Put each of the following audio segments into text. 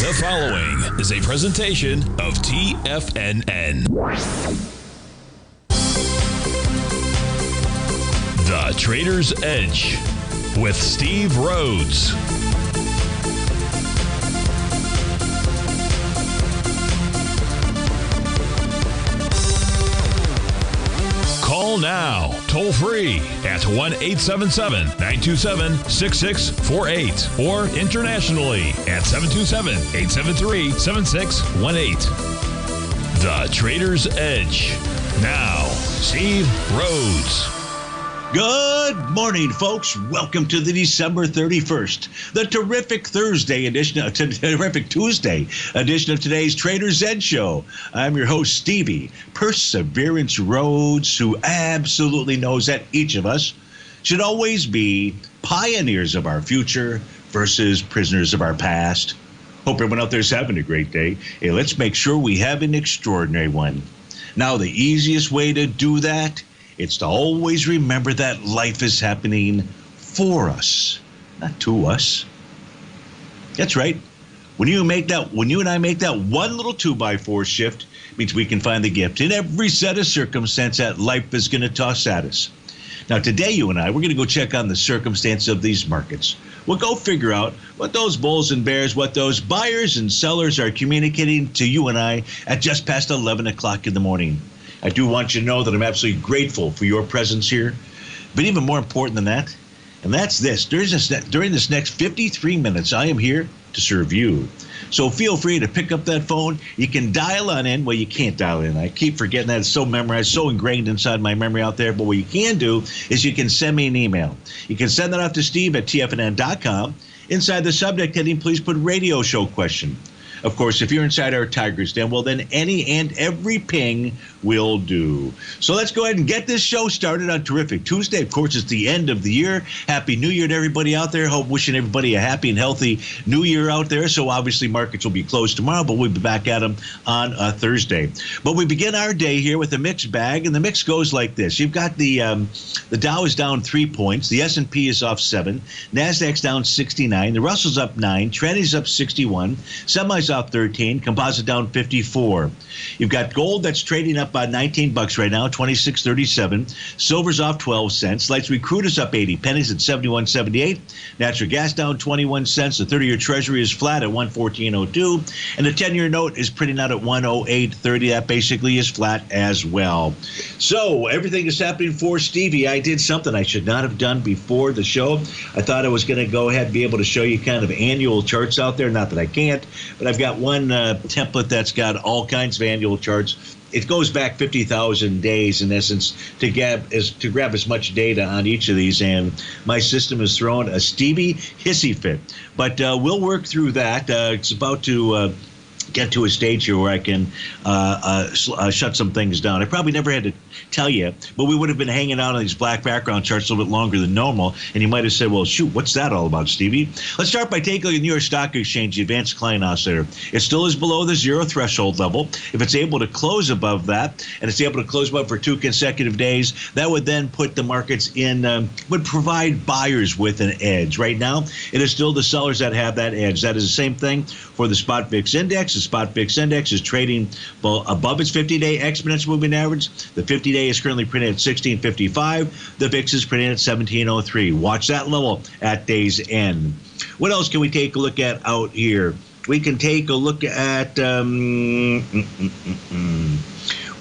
The following is a presentation of TFNN. The Trader's Edge with Steve Rhodes. Call now, toll free at 1-877-927-6648 or internationally at 727-873-7618. The Trader's Edge. Now, Steve Rhodes. Good morning, folks. Welcome to the December 31st, the terrific Tuesday edition of today's Trader's Edge Show. I'm your host, Stevie Perseverance Rhodes, who absolutely knows that each of us should always be pioneers of our future versus prisoners of our past. Hope everyone out there is having a great day. Hey, let's make sure we have an extraordinary one. Now, the easiest way to do that, it's to always remember that life is happening for us, not to us. That's right. When you and I make that one little 2x4 shift, it means we can find the gift in every set of circumstance that life is going to toss at us. Now, today, you and I, we're going to go check on the circumstance of these markets. We'll go figure out what those bulls and bears, what those buyers and sellers are communicating to you and I at just past 11 o'clock in the morning. I do want you to know that I'm absolutely grateful for your presence here. But even more important than that, and that's this, during this next 53 minutes, I am here to serve you. So feel free to pick up that phone. You can dial on in. Well, you can't dial in. I keep forgetting that. It's so memorized, so ingrained inside my memory out there. But what you can do is you can send me an email. You can send that off to Steve at TFNN.com. Inside the subject heading, please put radio show question. Of course, if you're inside our Tigers Den, well, then any and every ping will do. So let's go ahead and get this show started on terrific Tuesday. Of course, it's the end of the year. Happy New Year to everybody out there. Hope wishing everybody a happy and healthy New Year out there. So obviously markets will be closed tomorrow, but we'll be back at them on Thursday. But we begin our day here with a mixed bag, and the mix goes like this. You've got the Dow is down 3 points. The S&P is off 7. NASDAQ's down 69. The Russell's up 9. Trendy's up 61. Semi's up 13, composite down 54. You've got gold that's trading up by $19 right now, 26.37. Silver's off 12 cents. Light sweet crude is up 80 pennies at 71.78. Natural gas down 21 cents. The 30-year Treasury is flat at 114.02, and the 10-year note is printing out at 108.30. That basically is flat as well. So everything is happening for Stevie. I did something I should not have done before the show. I thought I was going to go ahead and be able to show you kind of annual charts out there. Not that I can't, but I've got one template that's got all kinds of annual charts. It goes back 50,000 days in essence to grab as much data on each of these, and my system has thrown a Stevie hissy fit. But we'll work through that. It's about to get to a stage here where I can shut some things down. I probably never had to tell you, but we would have been hanging out on these black background charts a little bit longer than normal, and you might have said, well, shoot, what's that all about, Stevie? Let's start by taking a look at the New York Stock Exchange, the advanced client oscillator. It still is below the zero threshold level. If it's able to close above that, and it's able to close above for 2 consecutive days, that would then put the markets in, would provide buyers with an edge. Right now, it is still the sellers that have that edge. That is the same thing for the spot VIX index. The spot VIX index is trading above its 50-day exponential moving average. The 50-day is currently printed at 1655. The VIX is printed at 1703. Watch that level at day's end. What else can we take a look at out here? We can take a look at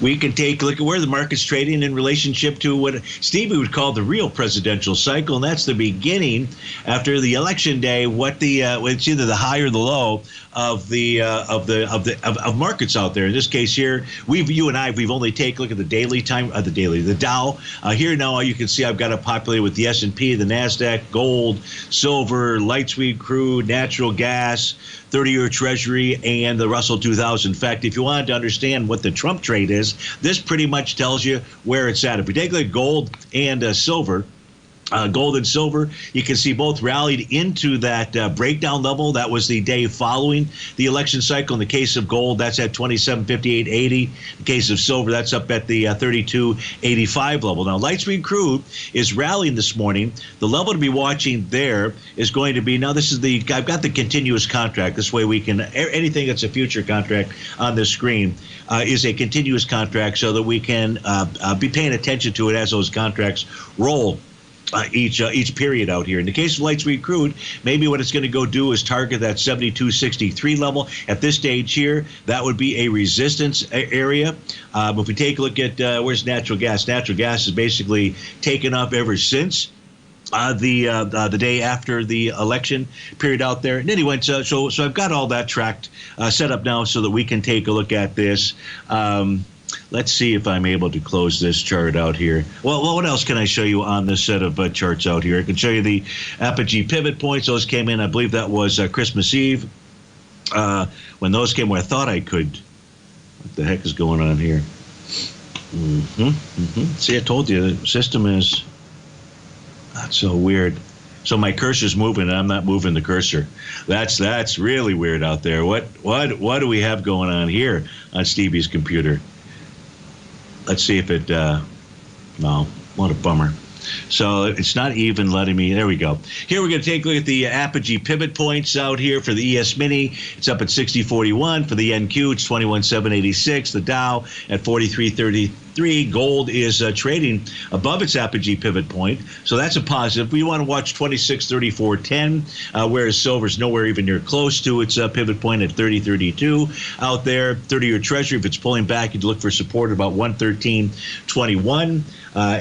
we can take a look at where the market's trading in relationship to what Stevie would call the real presidential cycle, and that's the beginning after the election day. It's either the high or the low of markets out there. In this case here, we've only taken a look at the daily time, the Dow. Here now you can see I've got it populated with the S&P, the NASDAQ, gold, silver, light sweet crude, natural gas, 30-year Treasury, and the Russell 2000. In fact, if you wanted to understand what the Trump trade is, this pretty much tells you where it's at. If we take a look at gold and silver, Gold and silver, you can see both rallied into that breakdown level. That was the day following the election cycle. In the case of gold, that's at 27.58.80. In the case of silver, that's up at the 32.85 level. Now, light sweet crude is rallying this morning. The level to be watching there is going to be, now this is I've got the continuous contract. This way we can, anything that's a future contract on this screen is a continuous contract so that we can be paying attention to it as those contracts roll. Each period out here. In the case of light sweet crude, maybe what it's going to go do is target that 72.63 level. At this stage here, that would be a resistance area. If we take a look at where's natural gas, natural gas is basically taken up ever since the day after the election period out there. And anyway, so I've got all that tracked, set up now so that we can take a look at this. Let's see if I'm able to close this chart out here. Well, what else can I show you on this set of charts out here? I can show you the Apogee pivot points. Those came in, I believe that was Christmas Eve. When those came, where I thought I could. What the heck is going on here? See, I told you, the system is not so weird. So my cursor's moving, and I'm not moving the cursor. That's really weird out there. What do we have going on here on Stevie's computer? Let's see if it, no, what a bummer. So it's not even letting me, there we go. Here we're going to take a look at the Apogee pivot points out here for the ES Mini. It's up at 60.41. For the NQ, it's 21.786. The Dow at 43.33. Gold is trading above its Apogee pivot point, so that's a positive. We want to watch 26.34.10, whereas silver's nowhere even near close to its pivot point at 30.32 out there. 30-year Treasury, if it's pulling back, you'd look for support at about 113.21.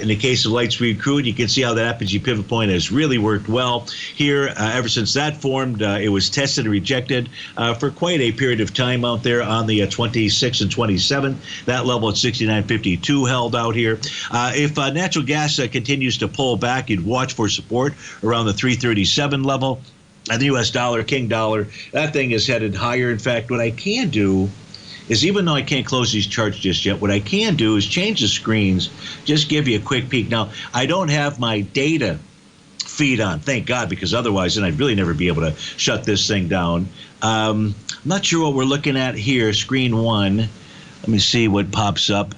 In the case of light sweet crude, you can see how that Apogee pivot point has really worked well here. Ever since that formed, it was tested and rejected for quite a period of time out there on the 26 and 27. That level at 69.52 held out here. If natural gas continues to pull back, you'd watch for support around the 337 level. And the U.S. dollar, King dollar, that thing is headed higher. In fact, what I can do is, even though I can't close these charts just yet, what I can do is change the screens, just give you a quick peek. Now, I don't have my data feed on, thank God, because otherwise then I'd really never be able to shut this thing down. I'm not sure what we're looking at here, screen one. Let me see what pops up.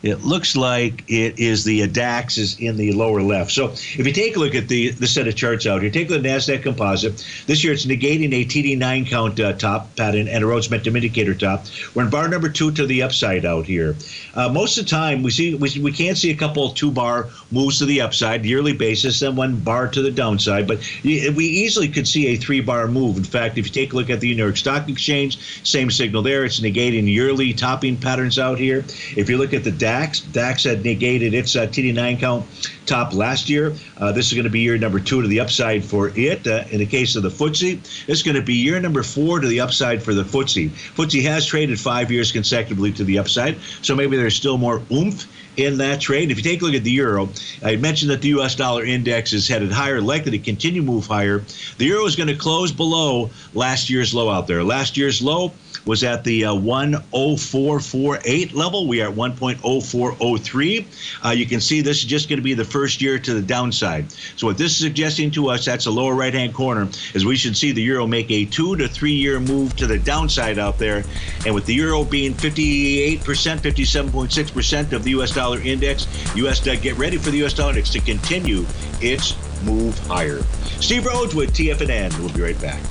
It looks like it is the DAX is in the lower left. So if you take a look at the set of charts out here, take a look at the NASDAQ composite. This year it's negating a TD9 count top pattern and a Rhodes momentum indicator top. We're in bar number 2 to the upside out here. Most of the time we can't see a couple 2-bar moves to the upside, yearly basis, and 1 bar to the downside. But we easily could see a 3-bar move. In fact, if you take a look at the New York Stock Exchange, same signal there. It's negating yearly topping patterns out here. If you look at the DAX had negated its TD9 count top last year. This is going to be year number 2 to the upside for it. In the case of the FTSE, this is going to be year number 4 to the upside for the FTSE. FTSE has traded 5 years consecutively to the upside, so maybe there's still more oomph in that trade. If you take a look at the euro, I mentioned that the U.S. dollar index is headed higher, likely to continue to move higher. The euro is going to close below last year's low out there. Last year's low was at the 10448 level. We are at 1.0403. You can see this is just going to be the first year to the downside. So what this is suggesting to us, that's a lower right-hand corner, is we should see the euro make a 2 to 3 year move to the downside out there. And with the euro being 58%, 57.6% of the U.S. dollar index, get ready for the U.S. dollar index to continue its move higher. Steve Rhodes with TFNN. We'll be right back.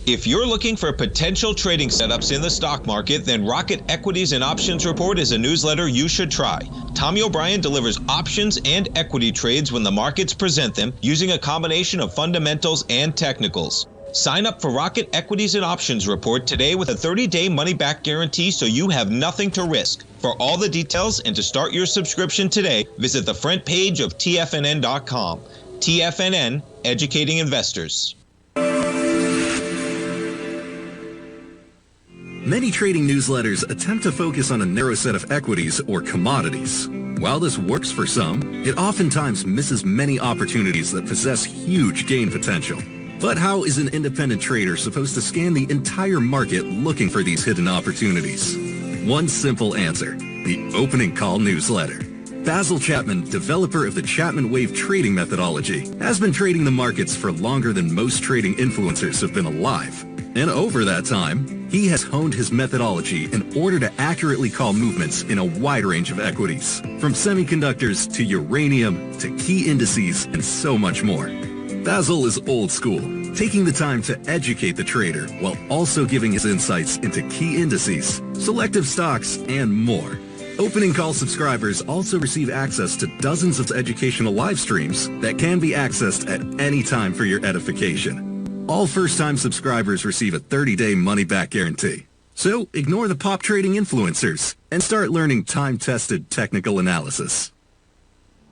If you're looking for potential trading setups in the stock market, then Rocket Equities and Options Report is a newsletter you should try. Tommy O'Brien delivers options and equity trades when the markets present them, using a combination of fundamentals and technicals. Sign up for Rocket Equities and Options Report today with a 30-day money-back guarantee, so you have nothing to risk. For all the details and to start your subscription today, visit the front page of TFNN.com. TFNN, educating investors. Many trading newsletters attempt to focus on a narrow set of equities or commodities. While this works for some, it oftentimes misses many opportunities that possess huge gain potential. But how is an independent trader supposed to scan the entire market looking for these hidden opportunities? One simple answer: the opening call newsletter. Basil Chapman, developer of the Chapman Wave trading methodology, has been trading the markets for longer than most trading influencers have been alive. And over that time, he has honed his methodology in order to accurately call movements in a wide range of equities, from semiconductors to uranium to key indices and so much more. Basil is old school, taking the time to educate the trader while also giving his insights into key indices, selective stocks, and more. Opening call subscribers also receive access to dozens of educational live streams that can be accessed at any time for your edification. All first-time subscribers receive a 30-day money-back guarantee. So ignore the pop trading influencers and start learning time-tested technical analysis.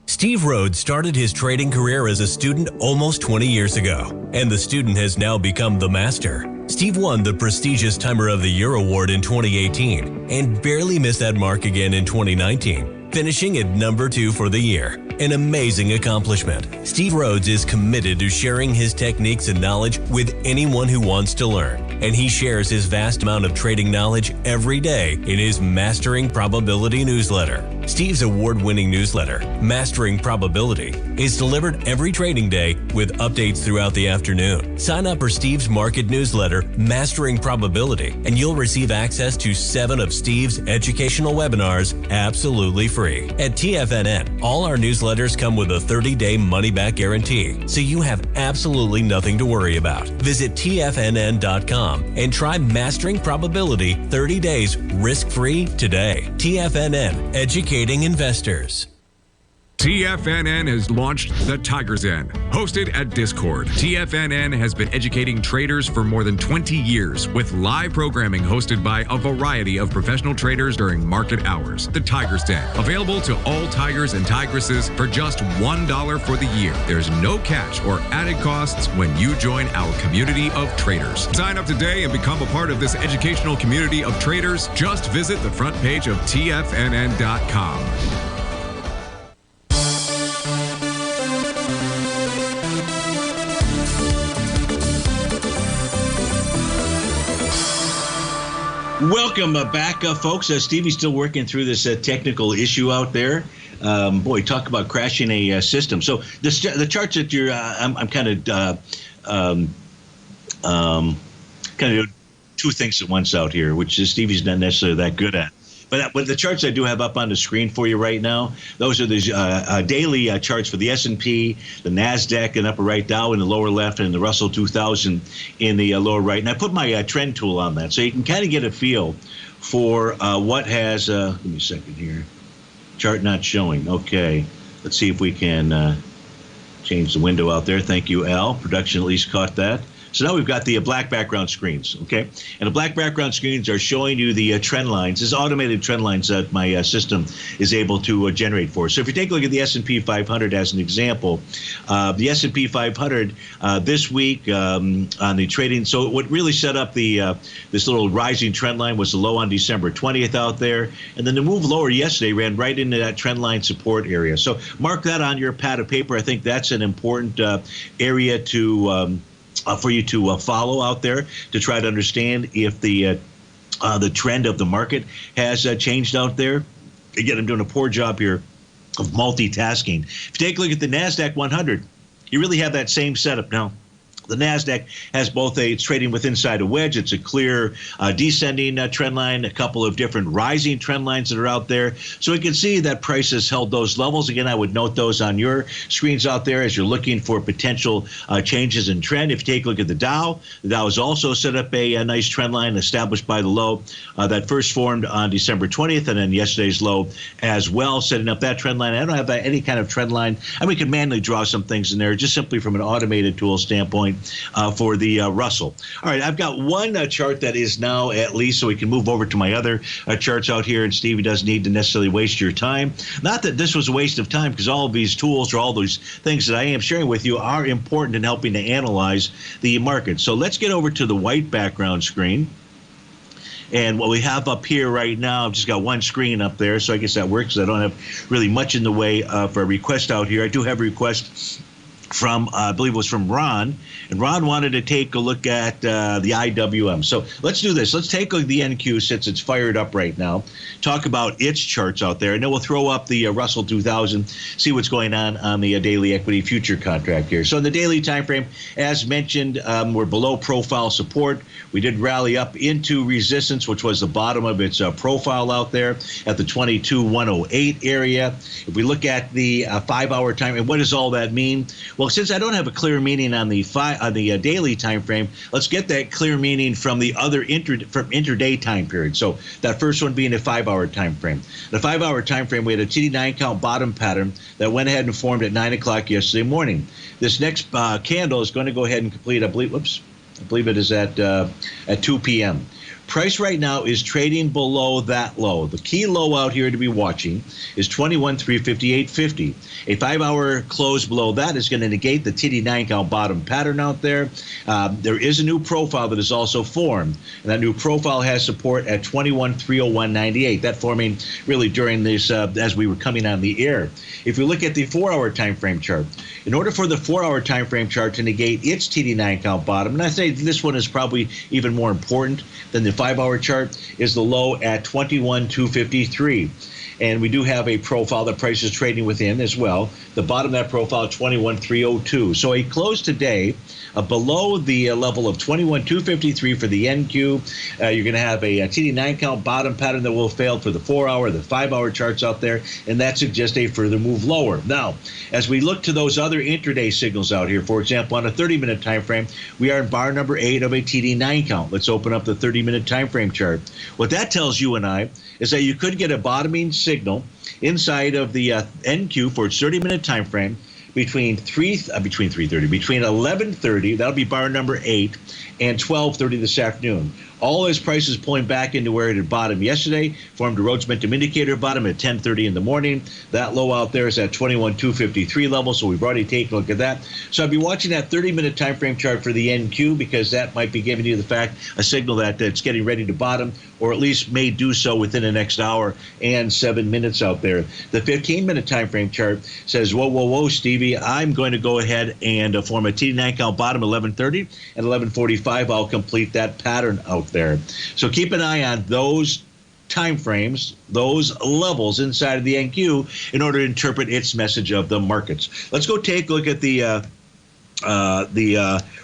Steve Rhodes started his trading career as a student almost 20 years ago, and the student has now become the master. Steve won the prestigious Timer of the Year award in 2018 and barely missed that mark again in 2019, finishing at number 2 for the year. An amazing accomplishment. Steve Rhodes is committed to sharing his techniques and knowledge with anyone who wants to learn, and he shares his vast amount of trading knowledge every day in his Mastering Probability newsletter. Steve's award-winning newsletter, Mastering Probability, is delivered every trading day with updates throughout the afternoon. Sign up for Steve's market newsletter, Mastering Probability, and you'll receive access to 7 of Steve's educational webinars absolutely free. At TFNN, all our newsletters come with a 30-day money-back guarantee, so you have absolutely nothing to worry about. Visit TFNN.com and try Mastering Probability 30 days risk-free today. TFNN, educating investors. TFNN has launched The Tiger's Den. Hosted at Discord, TFNN has been educating traders for more than 20 years with live programming hosted by a variety of professional traders during market hours. The Tiger's Den, available to all tigers and tigresses for just $1 for the year. There's no catch or added costs when you join our community of traders. Sign up today and become a part of this educational community of traders. Just visit the front page of TFNN.com. Welcome back, folks. Stevie's still working through this technical issue out there. Boy, talk about crashing a system. So the charts that you're, I'm kind of two things at once out here, which is Stevie's not necessarily that good at. But the charts I do have up on the screen for you right now, those are the daily charts for the S&P, the NASDAQ in upper right, Dow in the lower left, and the Russell 2000 in the lower right. And I put my trend tool on that, so you can kind of get a feel for what has, give me a second here, chart not showing. Okay, let's see if we can change the window out there. Thank you, Al. Production at least caught that. So now we've got the black background screens, okay? And the black background screens are showing you the trend lines. This automated trend lines that my system is able to generate for us. So if you take a look at the S&P 500 as an example, the S&P 500 this week on the trading, so what really set up the this little rising trend line was the low on December 20th out there. And then the move lower yesterday ran right into that trend line support area. So mark that on your pad of paper. I think that's an important area to for you to follow out there to try to understand if the trend of the market has changed out there. Again, I'm doing a poor job here of multitasking. If you take a look at the NASDAQ 100, you really have that same setup now. The NASDAQ has both it's trading with inside a wedge. It's a clear descending trend line, a couple of different rising trend lines that are out there. So we can see that price has held those levels. Again, I would note those on your screens out there as you're looking for potential changes in trend. If you take a look at the Dow has also set up a nice trend line established by the low that first formed on December 20th, and then yesterday's low as well, setting up that trend line. I don't have any kind of trend line. And we can manually draw some things in there just simply from an automated tool standpoint. For the Russell. All right, I've got one chart that is now at least, so we can move over to my other charts out here, and Stevie doesn't need to necessarily waste your time. Not that this was a waste of time, because all of these tools or all those things that I am sharing with you are important in helping to analyze the market. So let's get over to the white background screen. And what we have up here right now, I've just got one screen up there, so I guess that works. I don't have really much in the way for a request out here. I do have a request from, I believe it was from Ron, and Ron wanted to take a look at the IWM. So let's do this. Let's take a look at the NQ since it's fired up right now, talk about its charts out there, and then we'll throw up the Russell 2000, see what's going on the daily equity future contract here. So in the daily time frame, as mentioned, we're below profile support. We did rally up into resistance, which was the bottom of its profile out there at the 22,108 area. If we look at the 5-hour time, and what does all that mean? Well, since I don't have a clear meaning on the daily time frame, let's get that clear meaning from the other intraday time period. So that first one being a 5-hour time frame. The 5-hour time frame, we had a TD9 count bottom pattern that went ahead and formed at 9 o'clock yesterday morning. This next candle is going to go ahead and complete, I believe it is at 2 p.m. Price right now is trading below that low. The key low out here to be watching is 21,358.50. A 5-hour close below that is going to negate the TD9 count bottom pattern out there. There is a new profile that is also formed, and that new profile has support at 21,301.98. That forming really during this as we were coming on the air. If we look at the 4-hour time frame chart, in order for the 4-hour time frame chart to negate its TD9 count bottom, and I say this one is probably even more important than the 5-hour chart, is the low at 21,253. And we do have a profile that price is trading within as well. The bottom of that profile, 21,302. So a close today below the level of 21,253 for the NQ. You're going to have a TD9 count bottom pattern that will fail for the 4-hour, the 5-hour charts out there, and that suggests a further move lower. Now, as we look to those other intraday signals out here, for example, on a 30-minute time frame, we are in bar number 8 of a TD9 count. Let's open up the 30-minute time frame chart. What that tells you and I is that you could get a bottoming signal inside of the NQ for its 30-minute time frame between 11:30, that'll be bar number 8, and 12:30 this afternoon. All his prices pulling back into where it had bottomed yesterday, formed a Rhodes Momentum Indicator bottom at 10:30 in the morning. That low out there is at 21,253 level, so we've already taken a look at that. So I'll be watching that 30-minute time frame chart for the NQ because that might be giving you the fact, a signal that it's getting ready to bottom, or at least may do so within the next hour and 7 minutes out there. The 15-minute time frame chart says, whoa, Stevie, I'm going to go ahead and form a TD9 count bottom 11:30, and 11:45 I'll complete that pattern out there. So keep an eye on those time frames, those levels inside of the NQ in order to interpret its message of the markets. Let's go take a look at the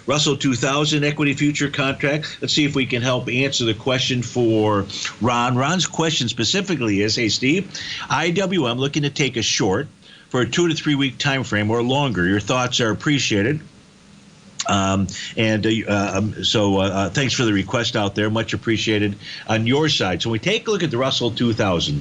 Russell 2000 equity future contract. Let's see if we can help answer the question for Ron. Ron's question specifically is, hey, Steve, IWM looking to take a short for a 2 to 3 week time frame or longer. Your thoughts are appreciated. So thanks for the request out there. Much appreciated on your side. So we take a look at the Russell 2000.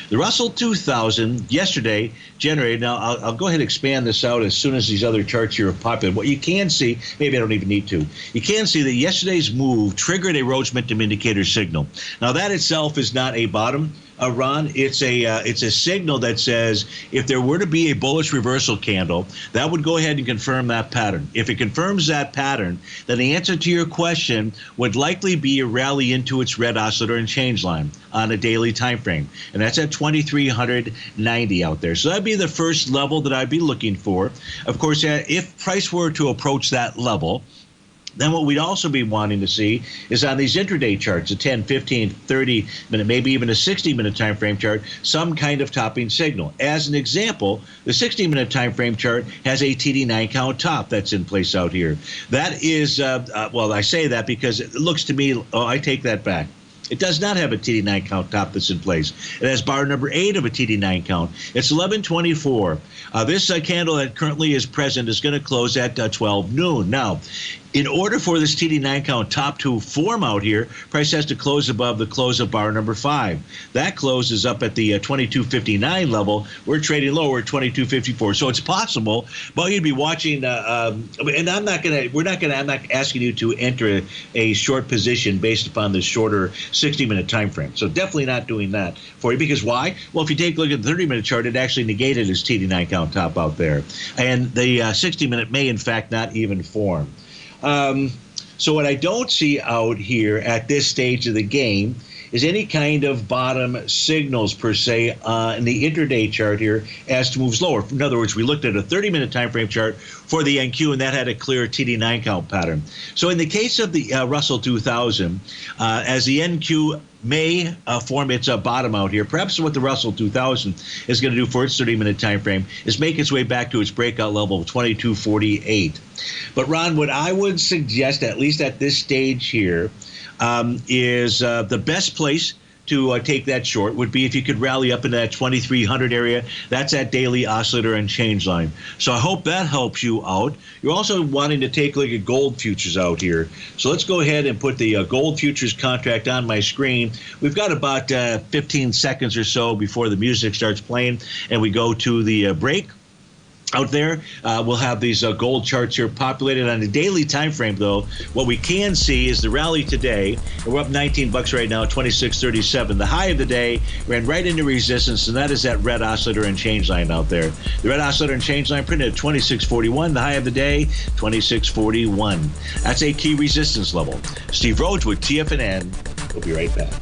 The Russell 2000 yesterday generated, now I'll go ahead and expand this out as soon as these other charts here are popular. What you can see, maybe I don't even need to, you can see that yesterday's move triggered a Rhodes Momentum Indicator signal. Now that itself is not a bottom. Ron, it's a signal that says if there were to be a bullish reversal candle, that would go ahead and confirm that pattern. If it confirms that pattern, then the answer to your question would likely be a rally into its red oscillator and change line on a daily time frame, and that's at 2,390 out there. So that'd be the first level that I'd be looking for. Of course, if price were to approach that level, then what we'd also be wanting to see is on these intraday charts, a 10, 15, 30-minute, maybe even a 60-minute time frame chart, some kind of topping signal. As an example, the 60-minute time frame chart has a TD9 count top that's in place out here. That is, well, I say that because it looks to me, I take that back. It does not have a TD9 count top that's in place. It has bar number 8 of a TD9 count. It's 11:24. This candle that currently is present is going to close at 12 noon. Now, in order for this TD9 count top to form out here, price has to close above the close of bar number 5. That close is up at the 22.59 level. We're trading lower at 22.54. So it's possible, but you'd be watching. And I'm not asking you to enter a short position based upon the shorter 60-minute time frame. So definitely not doing that for you. Because why? Well, if you take a look at the 30-minute chart, it actually negated its TD9 count top out there, and the 60-minute may in fact not even form. So what I don't see out here at this stage of the game is any kind of bottom signals per se in the intraday chart here as it moves lower. In other words, we looked at a 30-minute time frame chart for the NQ, and that had a clear TD9 count pattern. So in the case of the Russell 2000, as the NQ may form its bottom out here, perhaps what the Russell 2000 is going to do for its 30-minute time frame is make its way back to its breakout level of 2248. But Ron, what I would suggest, at least at this stage here, is the best place to take that short would be if you could rally up into that 2300 area. That's that daily oscillator and change line. So I hope that helps you out. You're also wanting to take a look at gold futures out here. So let's go ahead and put the gold futures contract on my screen. We've got about 15 seconds or so before the music starts playing and we go to the break. Out there, we'll have these gold charts here populated on a daily time frame, though. What we can see is the rally today. We're up $19 right now, 26.37. The high of the day ran right into resistance, and that is that red oscillator and change line out there. The red oscillator and change line printed at 26.41. The high of the day, 26.41. That's a key resistance level. Steve Rhodes with TFNN. We'll be right back.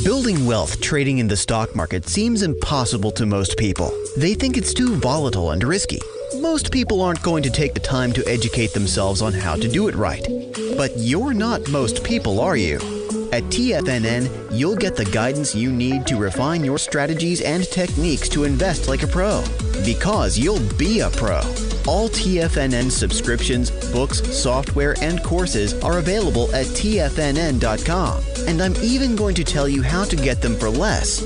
Building wealth trading in the stock market seems impossible to most people. They think it's too volatile and risky. Most people aren't going to take the time to educate themselves on how to do it right. But you're not most people, are you? At TFNN, you'll get the guidance you need to refine your strategies and techniques to invest like a pro. Because you'll be a pro. All TFNN subscriptions, books, software, and courses are available at TFNN.com. And I'm even going to tell you how to get them for less.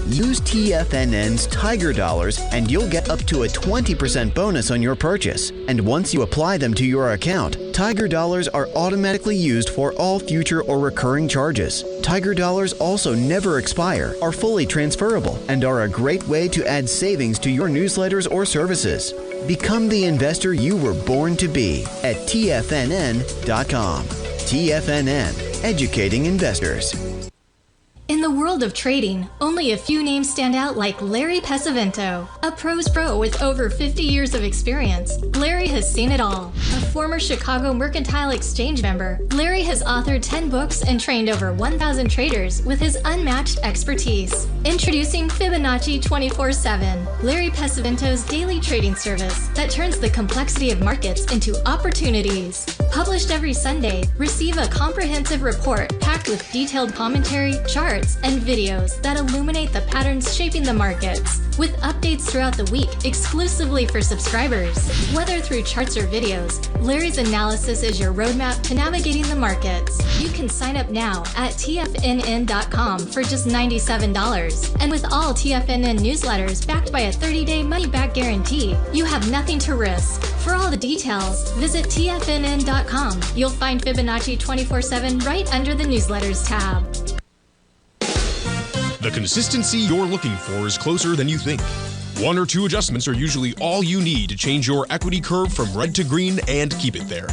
Use TFNN's Tiger Dollars and you'll get up to a 20% bonus on your purchase. And once you apply them to your account, Tiger Dollars are automatically used for all future or recurring charges. Tiger Dollars also never expire, are fully transferable, and are a great way to add savings to your newsletters or services. Become the investor you were born to be at TFNN.com. TFNN, educating investors. In the world of trading, only a few names stand out like Larry Pesavento, a pro's pro with over 50 years of experience. Larry has seen it all. A former Chicago Mercantile Exchange member, Larry has authored 10 books and trained over 1,000 traders with his unmatched expertise. Introducing Fibonacci 24/7, Larry Pesavento's daily trading service that turns the complexity of markets into opportunities. Published every Sunday, receive a comprehensive report packed with detailed commentary, charts, and videos that illuminate the patterns shaping the markets, with updates throughout the week exclusively for subscribers. Whether through charts or videos, Larry's analysis is your roadmap to navigating the markets. You can sign up now at TFNN.com for just $97. And with all TFNN newsletters backed by a 30-day money-back guarantee, you have nothing to risk. For all the details, visit TFNN.com. You'll find Fibonacci 24/7 right under the newsletters tab. The consistency you're looking for is closer than you think. 1 or 2 adjustments are usually all you need to change your equity curve from red to green and keep it there.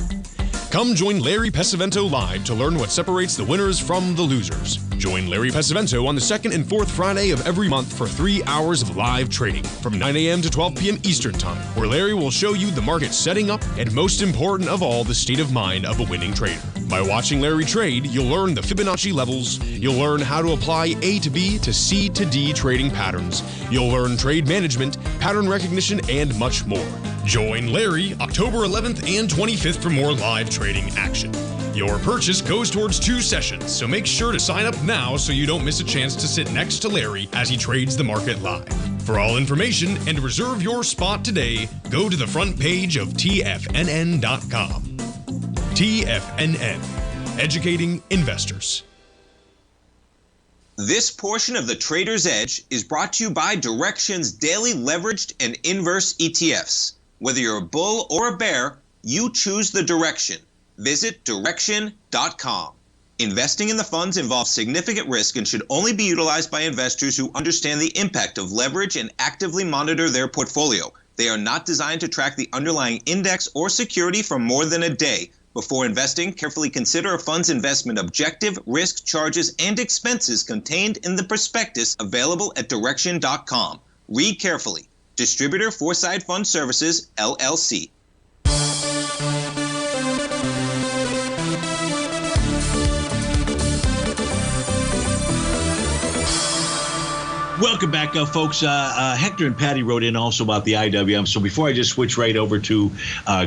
Come join Larry Pesavento live to learn what separates the winners from the losers. Join Larry Pesavento on the 2nd and 4th Friday of every month for 3 hours of live trading from 9 a.m. to 12 p.m. Eastern Time, where Larry will show you the market setting up and, most important of all, the state of mind of a winning trader. By watching Larry trade, you'll learn the Fibonacci levels, you'll learn how to apply A to B to C to D trading patterns, you'll learn trade management, pattern recognition, and much more. Join Larry October 11th and 25th for more live trading action. Your purchase goes towards 2 sessions, so make sure to sign up now so you don't miss a chance to sit next to Larry as he trades the market live. For all information and reserve your spot today, go to the front page of TFNN.com. TFNN, educating investors. This portion of the Trader's Edge is brought to you by Direxion's daily leveraged and inverse ETFs. Whether you're a bull or a bear, you choose the direction. Visit Direxion.com. Investing in the funds involves significant risk and should only be utilized by investors who understand the impact of leverage and actively monitor their portfolio. They are not designed to track the underlying index or security for more than a day. Before investing, carefully consider a fund's investment objective, risk, charges, and expenses contained in the prospectus available at Direxion.com. Read carefully. Distributor Foreside Fund Services, LLC. Welcome back, folks. Hector and Patty wrote in also about the IWM. So before I just switch right over to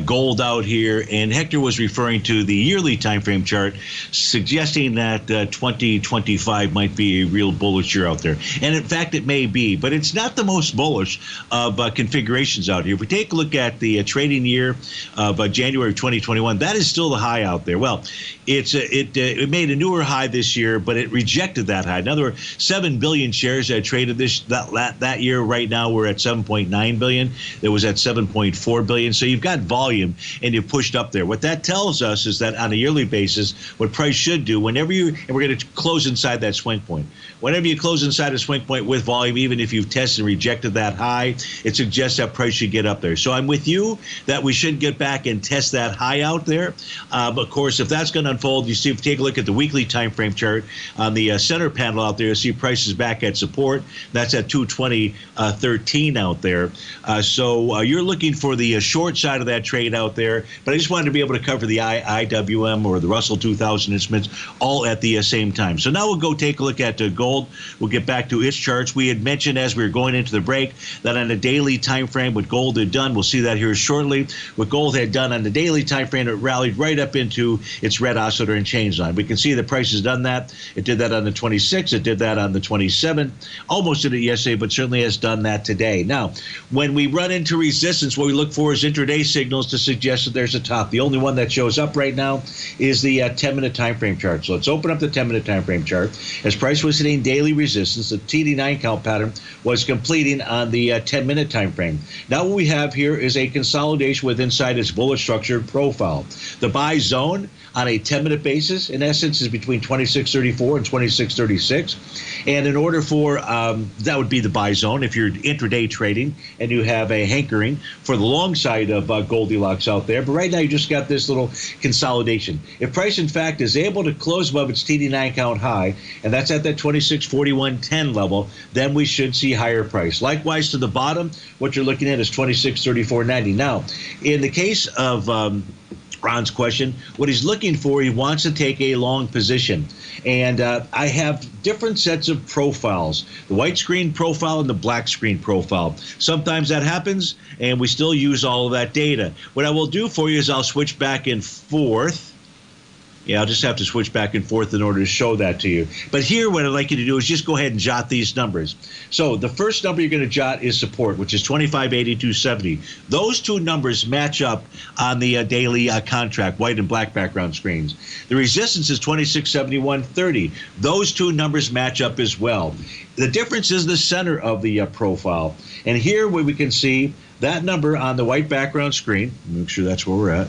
gold out here, and Hector was referring to the yearly time frame chart, suggesting that 2025 might be a real bullish year out there. And in fact, it may be, but it's not the most bullish of configurations out here. If we take a look at the trading year of January 2021, that is still the high out there. Well, it made a newer high this year, but it rejected that high. In other words, 7 billion shares that traded that year. Right now we're at 7.9 billion. It was at 7.4 billion. So you've got volume and you've pushed up there. What that tells us is that on a yearly basis, what price should do whenever you, and we're going to close inside that swing point. Whenever you close inside a swing point with volume, even if you've tested and rejected that high, it suggests that price should get up there. So I'm with you that we should get back and test that high out there. But of course, if that's going to unfold, you see, if you take a look at the weekly time frame chart on the center panel out there, you see prices back at support. That's at 220.13 out there. So you're looking for the short side of that trade out there. But I just wanted to be able to cover the IWM or the Russell 2000 instruments all at the same time. So now we'll go take a look at gold. We'll get back to its charts. We had mentioned as we were going into the break that on a daily time frame, what gold had done, we'll see that here shortly. What gold had done on the daily time frame, it rallied right up into its red oscillator and change line. We can see the price has done that. It did that on the 26th. It did that on the 27th. Almost did it yesterday, but certainly has done that today. Now, when we run into resistance, what we look for is intraday signals to suggest that there's a top. The only one that shows up right now is the 10-minute time frame chart. So let's open up the 10-minute time frame chart. As price was hitting daily resistance, the TD9 count pattern was completing on the 10-minute time frame. Now what we have here is a consolidation with inside its bullish structured profile. The buy zone on a 10-minute basis, in essence, is between 26.34 and 26.36. And in order for, that would be the buy zone if you're intraday trading and you have a hankering for the long side of Goldilocks out there. But right now you just got this little consolidation. If price, in fact, is able to close above its TD9 count high, and that's at that 26.41.10 level, then we should see higher price. Likewise, to the bottom, what you're looking at is 26.34.90. Now, in the case of Ron's question, what he's looking for, he wants to take a long position. And I have different sets of profiles, the white screen profile and the black screen profile. Sometimes that happens, and we still use all of that data. What I will do for you is I'll switch back and forth. Yeah, I'll just have to switch back and forth in order to show that to you. But here, what I'd like you to do is just go ahead and jot these numbers. So the first number you're going to jot is support, which is 25.8270. Those two numbers match up on the daily contract, white and black background screens. The resistance is 26.7130. Those two numbers match up as well. The difference is the center of the profile. And here where we can see that number on the white background screen, make sure that's where we're at.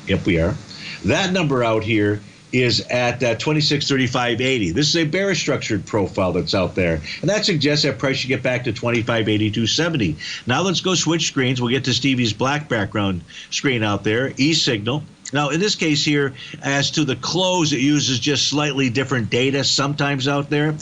Yep, we are. That number out here is at 26.3580. This is a bearish structured profile that's out there. And that suggests that price should get back to 25.8270. Now let's go switch screens. We'll get to Stevie's black background screen out there, E-signal. Now, in this case here, as to the close, it uses just slightly different data sometimes out there,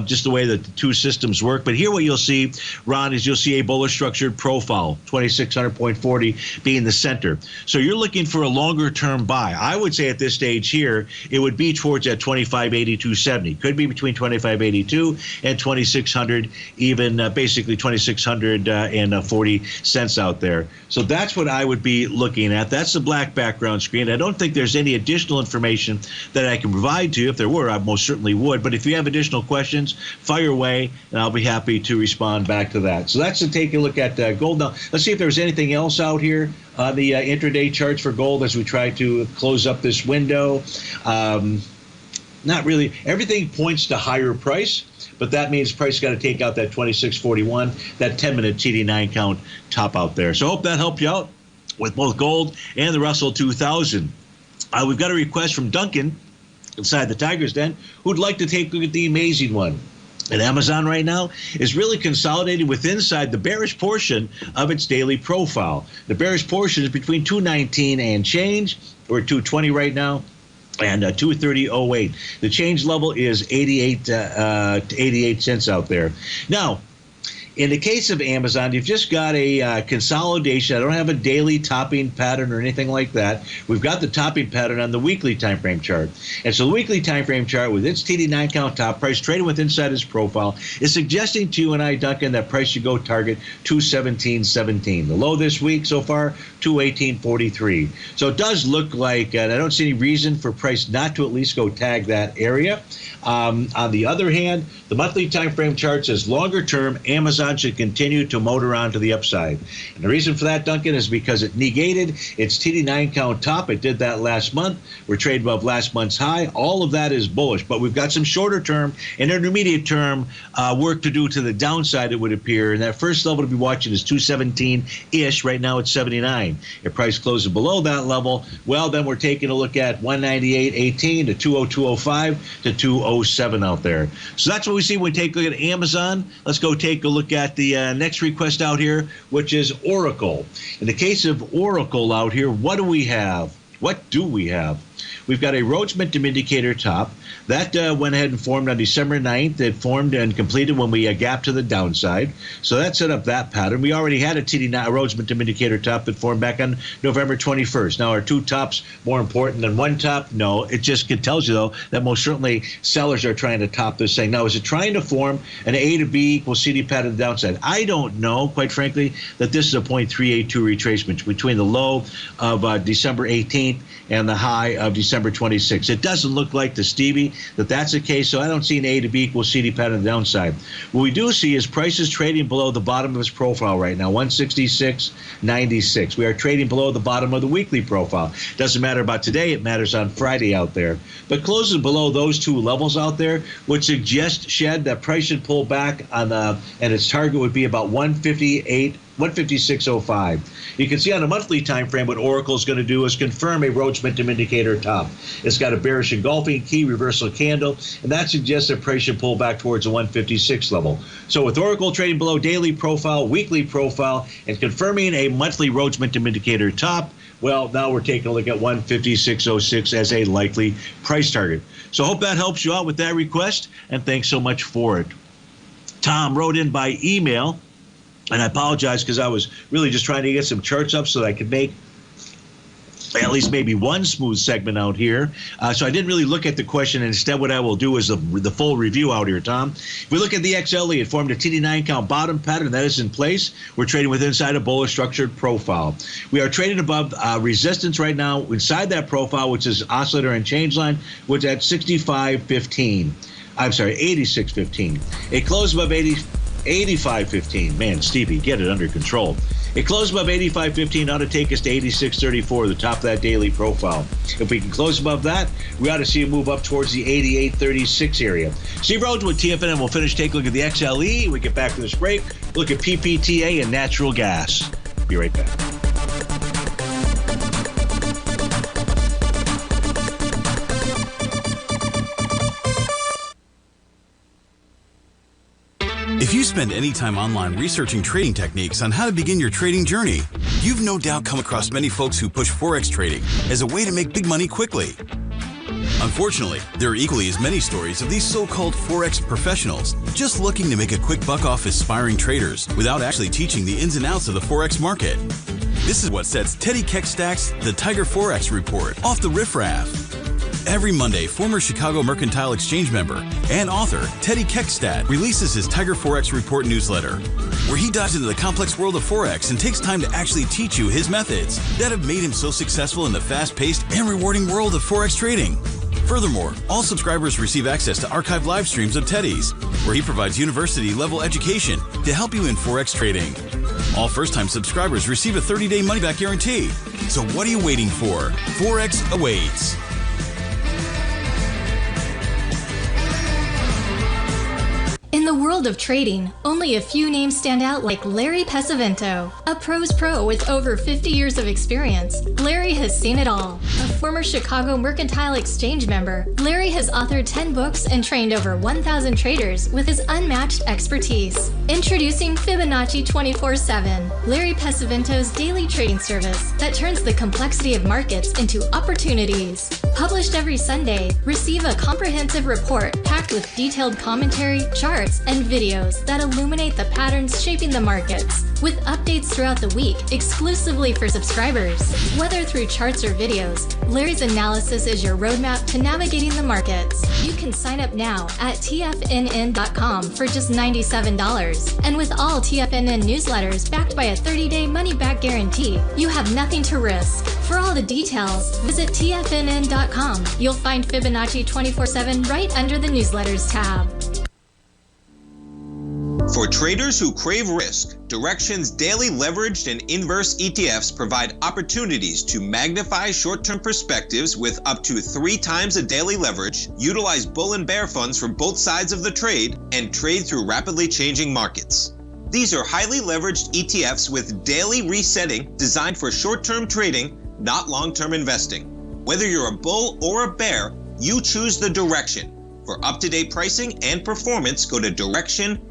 just the way that the two systems work. But here what you'll see, Ron, is you'll see a bullish structured profile, 2600.40 being the center. So you're looking for a longer-term buy. I would say at this stage here, it would be towards that 25.8270. Could be between 25.82 and 2600, even basically 2640 cents out there. So that's what I would be looking at. That's the black background screen. I don't think there's any additional information that I can provide to you. If there were, I most certainly would. But if you have additional questions, fire away, and I'll be happy to respond back to that. So that's to take a look at gold. Now, let's see if there's anything else out here on the intraday charts for gold as we try to close up this window. Not really. Everything points to higher price, but that means price got to take out that 26.41, that 10-minute TD9 count top out there. So I hope that helped you out with both gold and the Russell 2000. We've got a request from Duncan inside the Tiger's Den who'd like to take a look at the amazing one. And Amazon right now is really consolidated with inside the bearish portion of its daily profile. The bearish portion is between 219 and change, or 220 right now, and 230.08. The change level is 88 cents out there. Now, In the case of Amazon, you've just got a consolidation. I don't have a daily topping pattern or anything like that. We've got the topping pattern on the weekly time frame chart. And so the weekly time frame chart with its TD9 count top price trading with inside its profile is suggesting to you and I, Duncan, that price should go target 217.17. The low this week so far, 218.43. So it does look like, and I don't see any reason for price not to at least go tag that area. On the other hand, the monthly time frame chart says longer term, Amazon should continue to motor on to the upside. And the reason for that, Duncan, is because it negated its TD9 count top. It did that last month. We're trading above last month's high. All of that is bullish, but we've got some shorter term and intermediate term work to do to the downside, it would appear. And that first level to be watching is 217-ish. Right now it's 79. If price closes below that level, well, then we're taking a look at 198.18 to 202.05 to 207 out there. So that's what we see when we take a look at Amazon. Let's go take a look at the next request out here, which is Oracle. In the case of Oracle out here, what do we have? What do we have? We've got a Rhodes Momentum Indicator top. That went ahead and formed on December 9th. It formed and completed when we gapped to the downside. So that set up that pattern. We already had a TD9 Rhodes Momentum Indicator top that formed back on November 21st. Now, are two tops more important than one top? No. It just tells you, though, that most certainly sellers are trying to top this thing. Now, is it trying to form an A to B equals CD pattern to the downside? I don't know, quite frankly, that this is a 0.382 retracement between the low of December 18th and the high of December 26th. It doesn't look like to Stevie that that's the case, so I don't see an A to B equals CD pattern on the downside. What we do see is prices trading below the bottom of its profile right now, 166.96. We are trading below the bottom of the weekly profile. Doesn't matter about today, it matters on Friday out there. But closing below those two levels out there would suggest, Shed, that price should pull back on and its target would be about 156.05. You can see on a monthly time frame what Oracle is going to do is confirm a Rhodes Momentum Indicator top. It's got a bearish engulfing key reversal candle, and that suggests that price should pull back towards the 156 level. So with Oracle trading below daily profile, weekly profile, and confirming a monthly Rhodes Momentum Indicator top, well, now we're taking a look at 156.06 as a likely price target. So I hope that helps you out with that request, and thanks so much for it. Tom wrote in by email, and I apologize because I was really just trying to get some charts up so that I could make at least maybe one smooth segment out here. So I didn't really look at the question, and instead what I will do is the full review out here, Tom. If we look at the XLE, it formed a TD9 count bottom pattern. That is in place. We're trading with inside a bullish structured profile. We are trading above resistance right now inside that profile, which is oscillator and change line, which at 65.15. I'm sorry, 86.15. It closed above 85.15. Man, Stevie, get it under control. It closed above 85.15, ought to take us to 86.34, the top of that daily profile. If we can close above that, we ought to see a move up towards the 88.36 area. Steve Rhodes with TFNN. We'll finish, take a look at the XLE. We get back to this break, look at PPTA and natural gas. Be right back. If you spend any time online researching trading techniques on how to begin your trading journey, you've no doubt come across many folks who push Forex trading as a way to make big money quickly. Unfortunately, there are equally as many stories of these so-called Forex professionals just looking to make a quick buck off aspiring traders without actually teaching the ins and outs of the Forex market. This is what sets Teddy Keckstack's The Tiger Forex Report off the riffraff. Every Monday, former Chicago Mercantile Exchange member and author Teddy Keckstack releases his Tiger Forex Report newsletter, where he dives into the complex world of Forex and takes time to actually teach you his methods that have made him so successful in the fast-paced and rewarding world of Forex trading. Furthermore, all subscribers receive access to archived live streams of Teddy's, where he provides university-level education to help you in Forex trading. All first-time subscribers receive a 30-day money-back guarantee. So what are you waiting for? Forex awaits. In the world of trading, only a few names stand out like Larry Pesavento. A pro's pro with over 50 years of experience, Larry has seen it all. A former Chicago Mercantile Exchange member, Larry has authored 10 books and trained over 1,000 traders with his unmatched expertise. Introducing Fibonacci 24/7, Larry Pesavento's daily trading service that turns the complexity of markets into opportunities. Published every Sunday, receive a comprehensive report packed with detailed commentary, charts, charts, and videos that illuminate the patterns shaping the markets, with updates throughout the week exclusively for subscribers. Whether through charts or videos, Larry's analysis is your roadmap to navigating the markets. You can sign up now at TFNN.com for just $97. And with all TFNN newsletters backed by a 30-day money-back guarantee, you have nothing to risk. For all the details, visit TFNN.com. You'll find Fibonacci 24/7 right under the newsletters tab. For traders who crave risk, Direxion's daily leveraged and inverse ETFs provide opportunities to magnify short-term perspectives with up to 3 times a daily leverage, utilize bull and bear funds from both sides of the trade, and trade through rapidly changing markets. These are highly leveraged ETFs with daily resetting designed for short-term trading, not long-term investing. Whether you're a bull or a bear, you choose the Direxion. For up-to-date pricing and performance, go to Direxion.com.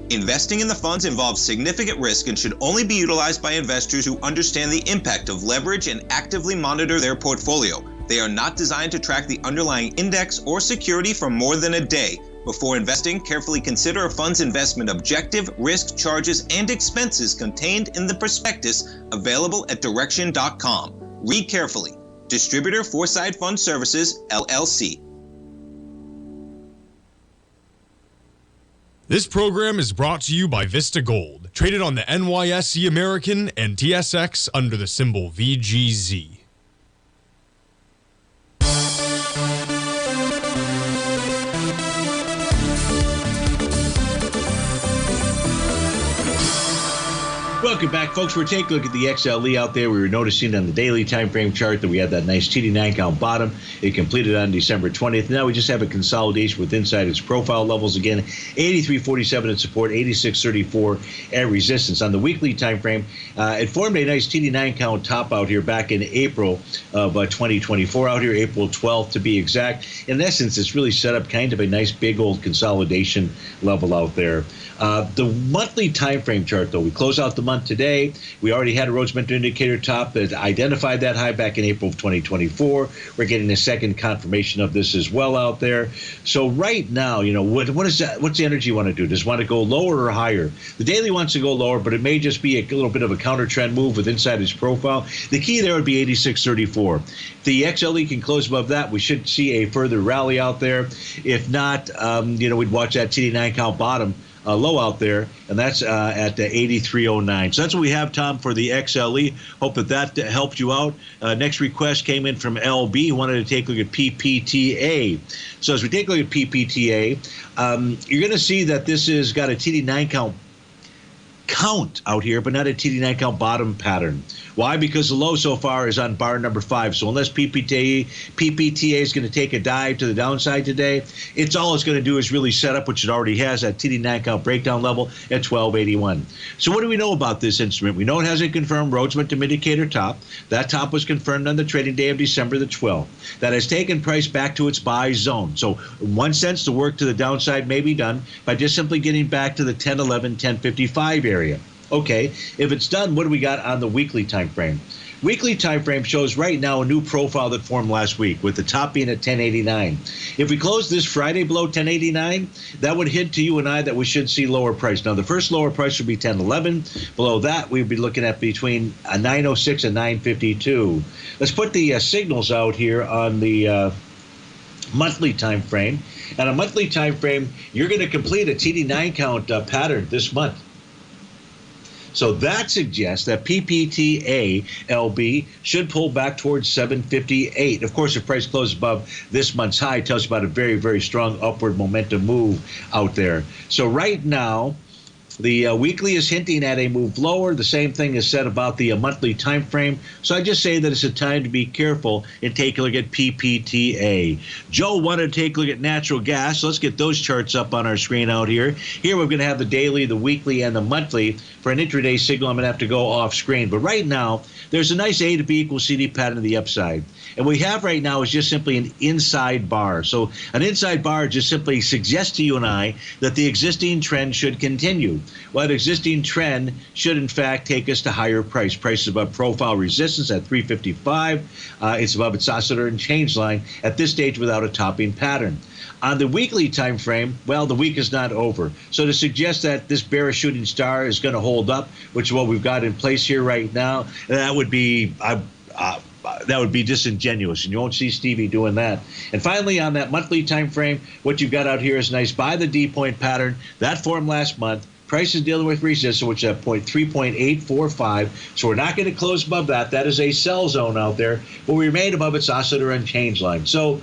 Investing in the funds involves significant risk and should only be utilized by investors who understand the impact of leverage and actively monitor their portfolio. They are not designed to track the underlying index or security for more than a day. Before investing, carefully consider a fund's investment objective, risk, charges, and expenses contained in the prospectus available at Direxion.com. Read carefully. Distributor Foreside Fund Services, LLC. This program is brought to you by Vista Gold, traded on the NYSE American and TSX under the symbol VGZ. Welcome back, folks. We're taking a look at the XLE out there. We were noticing on the daily time frame chart that we had that nice TD9 count bottom. It completed on December 20th. Now we just have a consolidation with inside its profile levels again. 83.47 at support, 86.34 at resistance. On the weekly time frame, it formed a nice TD9 count top out here back in April of 2024 out here, April 12th to be exact. In essence, it's really set up kind of a nice big old consolidation level out there. The monthly time frame chart, though, we close out the month today. We already had a Rhodes Mentor Indicator top that identified that high back in April of 2024. We're getting a second confirmation of this as well out there. So right now, you know, what is that? What's the energy want to do? Does it want to go lower or higher? The daily wants to go lower, but it may just be a little bit of a counter trend move with inside its profile. The key there would be 86.34. If the XLE can close above that, we should see a further rally out there. If not, you know, we'd watch that TD9 count bottom low out there, and that's at 83.09. So that's what we have, Tom, for the XLE. Hope that helped you out. Next request came in from LB, who wanted to take a look at PPTA. So as we take a look at PPTA, you're going to see that this has got a TD9 count out here, but not a TD9 count bottom pattern. Why? Because the low so far is on bar number 5. So unless PPTA is going to take a dive to the downside today, all it's going to do is really set up, which it already has, that TD9 count breakdown level at 1281. So what do we know about this instrument? We know it has a confirmed Rhodes Momentum Indicator top. That top was confirmed on the trading day of December the 12th. That has taken price back to its buy zone. So in one sense, the work to the downside may be done by just simply getting back to the 1011, 1055 area. Okay, if it's done, what do we got on the weekly time frame? Weekly time frame shows right now a new profile that formed last week with the top being at 1089. If we close this Friday below 1089, that would hint to you and I that we should see lower price. Now, the first lower price would be 1011. Below that, we'd be looking at between 906 and 952. Let's put the signals out here on the monthly time frame. And a monthly time frame, you're going to complete a TD9 count pattern this month. So that suggests that PPTA LB should pull back towards 758. Of course, if price closes above this month's high, it tells you about a very, very strong upward momentum move out there. So right now, the weekly is hinting at a move lower. The same thing is said about the monthly time frame. So I just say that it's a time to be careful and take a look at PPTA. Joe wanted to take a look at natural gas. So let's get those charts up on our screen out here. Here we're going to have the daily, the weekly, and the monthly. For an intraday signal, I'm going to have to go off screen. But right now, there's a nice A to B equals CD pattern to the upside. And what we have right now is just simply an inside bar. So an inside bar just simply suggests to you and I that the existing trend should continue. Well, the existing trend should, in fact, take us to higher price. Price is above profile resistance at 355. It's above its oscillator and change line at this stage without a topping pattern. On the weekly time frame, well, the week is not over. So to suggest that this bearish shooting star is going to hold up, which is what we've got in place here right now, that would be disingenuous, and you won't see Stevie doing that. And finally, on that monthly time frame, what you've got out here is nice buy the D point pattern that formed last month. Price is dealing with resistance, which is at 3.845. So we're not going to close above that. That is a sell zone out there. But we remain above its oscillator and change line. So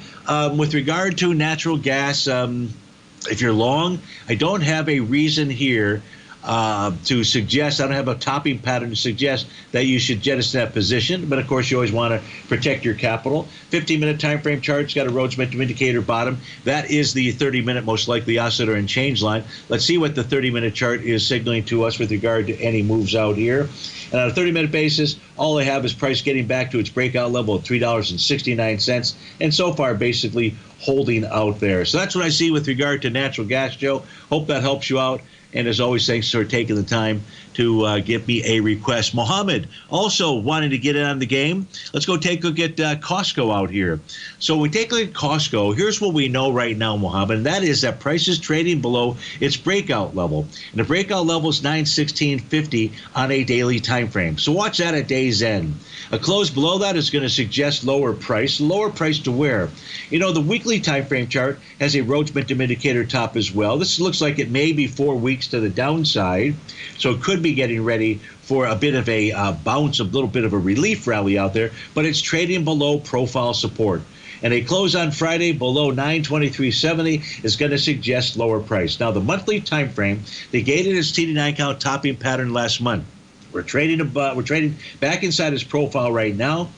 with regard to natural gas, if you're long, I don't have a reason here to suggest, I don't have a topping pattern to suggest that you should jettison that position. But of course, you always want to protect your capital. 15-minute time frame chart's got a Rhodes momentum indicator bottom. That is the 30-minute most likely oscillator and change line. Let's see what the 30-minute chart is signaling to us with regard to any moves out here. And on a 30-minute basis, all I have is price getting back to its breakout level of $3.69, and so far basically holding out there. So that's what I see with regard to natural gas, Joe. Hope that helps you out. And as always, thanks for taking the time to give me a request. Mohammed also wanting to get in on the game. Let's go take a look at Costco out here. So when we take a look at Costco, here's what we know right now, Mohammed, and that is that price is trading below its breakout level. And the breakout level is 916.50 on a daily time frame. So watch that at day's end. A close below that is going to suggest lower price. Lower price to where? You know, the weekly time frame chart has a Rhodes momentum indicator top as well. This looks like it may be 4 weeks to the downside, so it could be getting ready for a bit of a bounce, a little bit of a relief rally out there, but it's trading below profile support. And a close on Friday below 923.70 is going to suggest lower price. Now, the monthly time frame, they gated its TD9 count topping pattern last month. We're trading back inside its profile right now,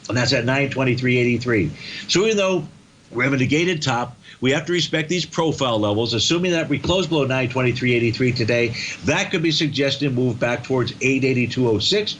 and that's at 923.83. So even though we have a negated top, we have to respect these profile levels. Assuming that we close below 923.83 today, that could be suggesting a move back towards 882.06,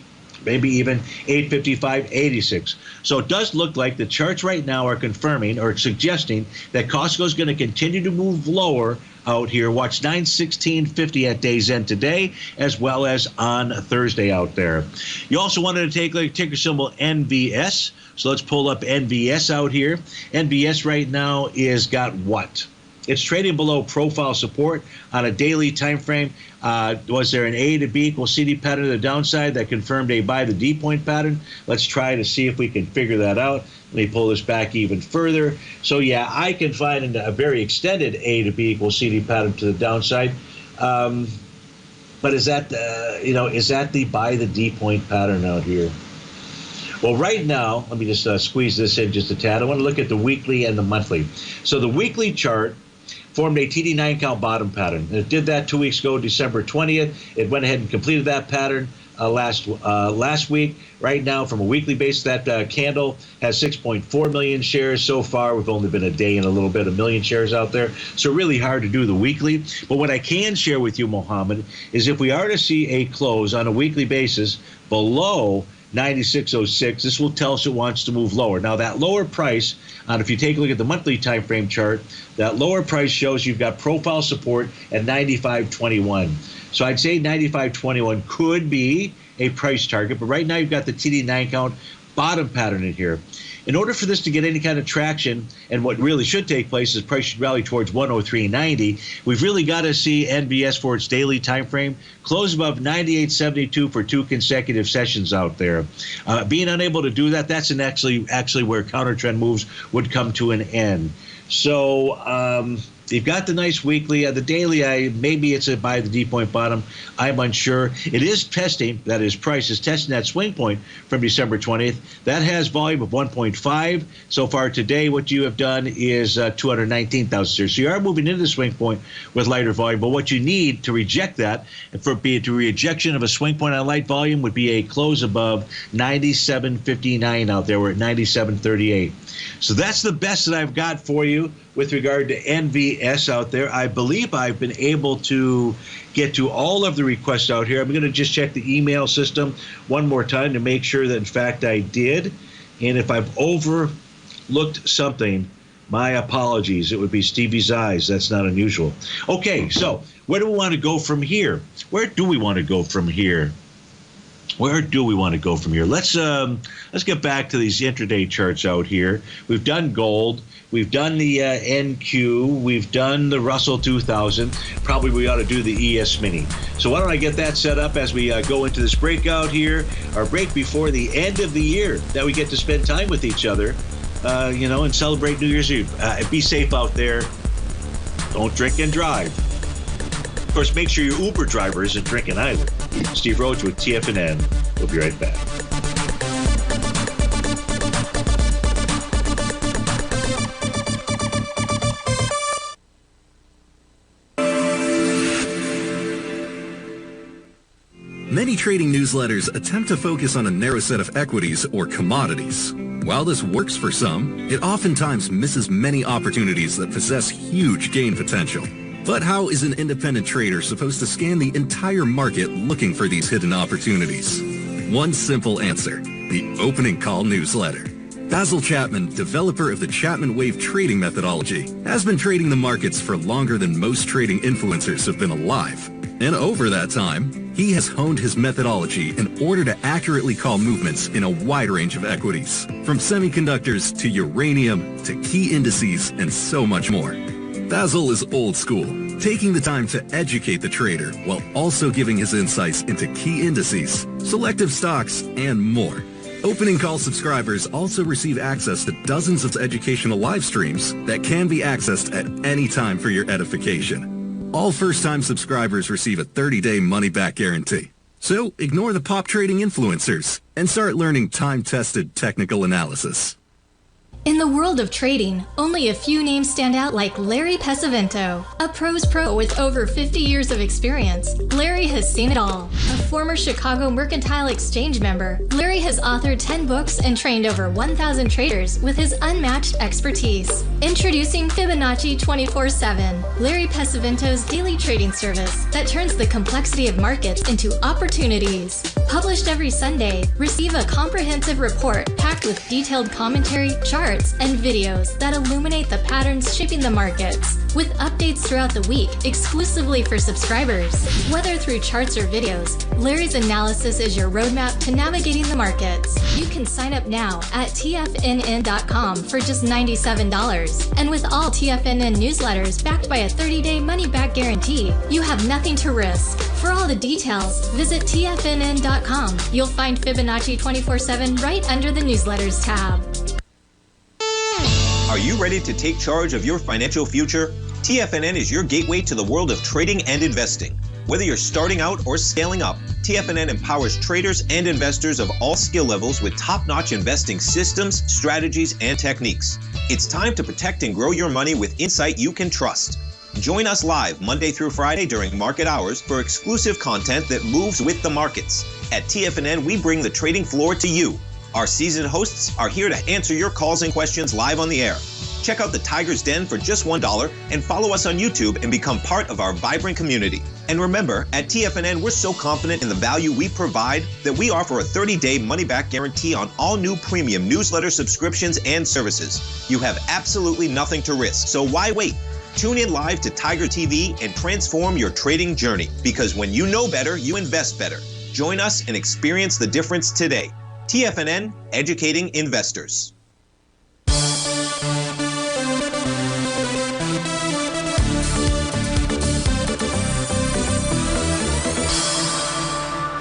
maybe even 855.86. So it does look like the charts right now are confirming or suggesting that Costco is going to continue to move lower out here. Watch 916.50 at day's end today, as well as on Thursday out there. You also wanted to take a ticker symbol NVS. So let's pull up NVS out here. NVS right now is got what? It's trading below profile support on a daily time frame. Was there an A to B equals CD pattern to the downside that confirmed a buy the D point pattern? Let's try to see if we can figure that out. Let me pull this back even further. So yeah, I can find a very extended A to B equals CD pattern to the downside. But is that is that the buy the D point pattern out here? Well, right now, let me just squeeze this in just a tad. I want to look at the weekly and the monthly. So the weekly chart formed a TD9 count bottom pattern. And it did that 2 weeks ago, December 20th. It went ahead and completed that pattern last week. Right now, from a weekly basis, that candle has 6.4 million shares so far. We've only been a day and a little bit, 1 million shares out there. So really hard to do the weekly. But what I can share with you, Mohammed, is if we are to see a close on a weekly basis below 96.06, this will tell us it wants to move lower. Now that lower price, if you take a look at the monthly time frame chart, that lower price shows you've got profile support at 95.21. So I'd say 95.21 could be a price target, but right now you've got the TD9 count bottom pattern in here. In order for this to get any kind of traction, and what really should take place is price should rally towards 103.90, we've really got to see NVS for its daily time frame close above 98.72 for 2 consecutive sessions out there. Being unable to do that, that's actually where counter trend moves would come to an end. So you've got the nice weekly. The daily, maybe it's a buy the D point bottom. I'm unsure. It is testing, that is, price is testing that swing point from December 20th. That has volume of 1.5. So far today, what you have done is 219,000 shares. So you are moving into the swing point with lighter volume. But what you need to reject that, and for be it a rejection of a swing point on light volume, would be a close above 97.59 out there. We're at 97.38. So that's the best that I've got for you with regard to NVS out there. I believe I've been able to get to all of the requests out here. I'm going to just check the email system one more time to make sure that, in fact, I did. And if I've overlooked something, my apologies. It would be Stevie's eyes. That's not unusual. Okay, so where do we want to go from here? Where do we want to go from here? where do we want to go from here? Let's get back to these intraday charts out here. We've done gold. We've done the NQ. We've done the Russell 2000. Probably we ought to do the ES Mini. So why don't I get that set up as we go into this breakout here, our break before the end of the year, that we get to spend time with each other, and celebrate New Year's Eve. Be safe out there. Don't drink and drive. Of course, make sure your Uber driver isn't drinking either. Steve Rhodes with TFNN. We'll be right back. Many trading newsletters attempt to focus on a narrow set of equities or commodities. While this works for some, it oftentimes misses many opportunities that possess huge gain potential. But how is an independent trader supposed to scan the entire market looking for these hidden opportunities? One simple answer: the opening call newsletter. Basil Chapman, developer of the Chapman Wave trading methodology, has been trading the markets for longer than most trading influencers have been alive. And over that time, he has honed his methodology in order to accurately call movements in a wide range of equities, from semiconductors to uranium to key indices and so much more. Basil is old school, taking the time to educate the trader while also giving his insights into key indices, selective stocks, and more. Opening call subscribers also receive access to dozens of educational live streams that can be accessed at any time for your edification. All first-time subscribers receive a 30-day money-back guarantee. So ignore the pop trading influencers and start learning time-tested technical analysis. In the world of trading, only a few names stand out like Larry Pesavento, a pros pro with over 50 years of experience. Larry has seen it all. A former Chicago Mercantile Exchange member, Larry has authored 10 books and trained over 1,000 traders with his unmatched expertise. Introducing Fibonacci 24/7, Larry Pesavento's daily trading service that turns the complexity of markets into opportunities. Published every Sunday, receive a comprehensive report packed with detailed commentary, charts, and videos that illuminate the patterns shaping the markets, with updates throughout the week exclusively for subscribers. Whether through charts or videos, Larry's analysis is your roadmap to navigating the markets. You can sign up now at TFNN.com for just $97. And with all TFNN newsletters backed by a 30-day money-back guarantee, you have nothing to risk. For all the details, visit TFNN.com. You'll find Fibonacci 24/7 right under the newsletters tab. Are you ready to take charge of your financial future? TFNN is your gateway to the world of trading and investing. Whether you're starting out or scaling up, TFNN empowers traders and investors of all skill levels with top-notch investing systems, strategies, and techniques. It's time to protect and grow your money with insight you can trust. Join us live Monday through Friday during market hours for exclusive content that moves with the markets. At TFNN, we bring the trading floor to you. Our seasoned hosts are here to answer your calls and questions live on the air. Check out the Tiger's Den for just $1 and follow us on YouTube and become part of our vibrant community. And remember, at TFNN, we're so confident in the value we provide that we offer a 30-day money-back guarantee on all new premium newsletter subscriptions and services. You have absolutely nothing to risk, so why wait? Tune in live to Tiger TV and transform your trading journey, because when you know better, you invest better. Join us and experience the difference today. TFNN, educating investors.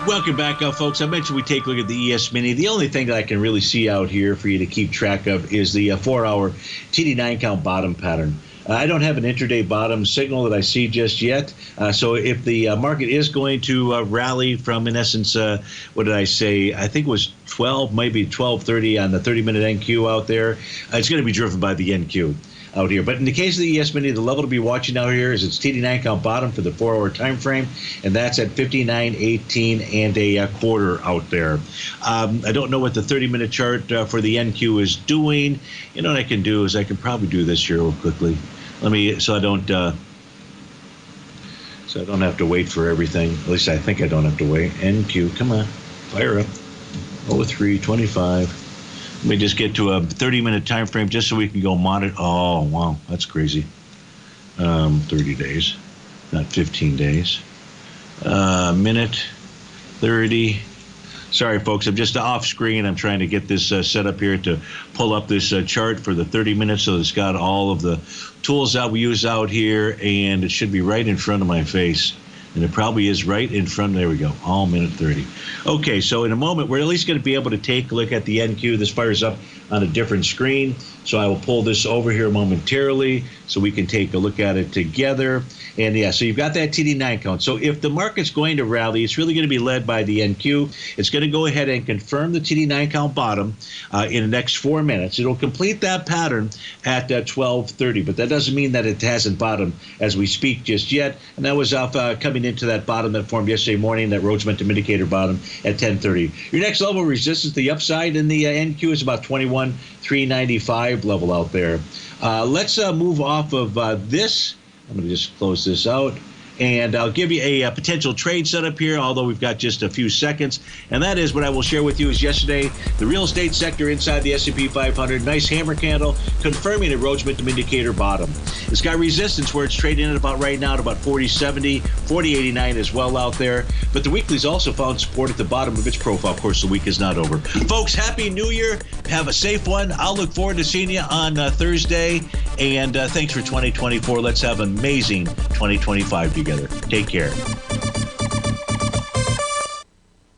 Welcome back, folks. I mentioned we take a look at the ES Mini. The only thing that I can really see out here for you to keep track of is the 4-hour TD9 count bottom pattern. I don't have an intraday bottom signal that I see just yet. So if the market is going to rally from, in essence, what did I say? I think it was 12, maybe 12:30 on the 30-minute NQ out there. It's going to be driven by the NQ out here. But in the case of the ES Mini, the level to be watching out here is its TD9 count bottom for the 4-hour time frame, and that's at 59.18 and a quarter out there. I don't know what the 30-minute chart for the NQ is doing. You know what I can do is I can probably do this here real quickly. Let me, so I don't have to wait for everything. At least I think I don't have to wait. NQ, come on, fire up. 0325. Let me just get to a 30-minute time frame just so we can go monitor. Oh, wow, that's crazy. 30 days, not 15 days. Minute, 30. Sorry, folks. I'm just off screen. I'm trying to get this set up here to pull up this chart for the 30 minutes. So it's got all of the tools that we use out here, and it should be right in front of my face. And it probably is right in front. There we go. All minute 30. Okay, so in a moment, we're at least going to be able to take a look at the NQ. This fires up on a different screen. So I will pull this over here momentarily so we can take a look at it together. And yeah, so you've got that TD9 count. So if the market's going to rally, it's really going to be led by the NQ. It's going to go ahead and confirm the TD9 count bottom in the next 4 minutes. It'll complete that pattern at 12:30, but that doesn't mean that it hasn't bottomed as we speak just yet. And that was off coming into that bottom that formed yesterday morning, that Rhodes momentum indicator bottom at 10:30. Your next level of resistance, the upside in the NQ, is about 21,395 level out there. Let's move off of this. I'm going to just close this out, and I'll give you a potential trade setup here, although we've got just a few seconds. And that is what I will share with you is yesterday, the real estate sector inside the S&P 500. Nice hammer candle confirming a Rhodes momentum indicator bottom. It's got resistance where it's trading at about right now at about 40.70, 40.89 as well out there. But the weekly's also found support at the bottom of its profile. Of course, the week is not over. Folks, Happy New Year. Have a safe one. I'll look forward to seeing you on Thursday. And thanks for 2024. Let's have an amazing 2025 together. Take care.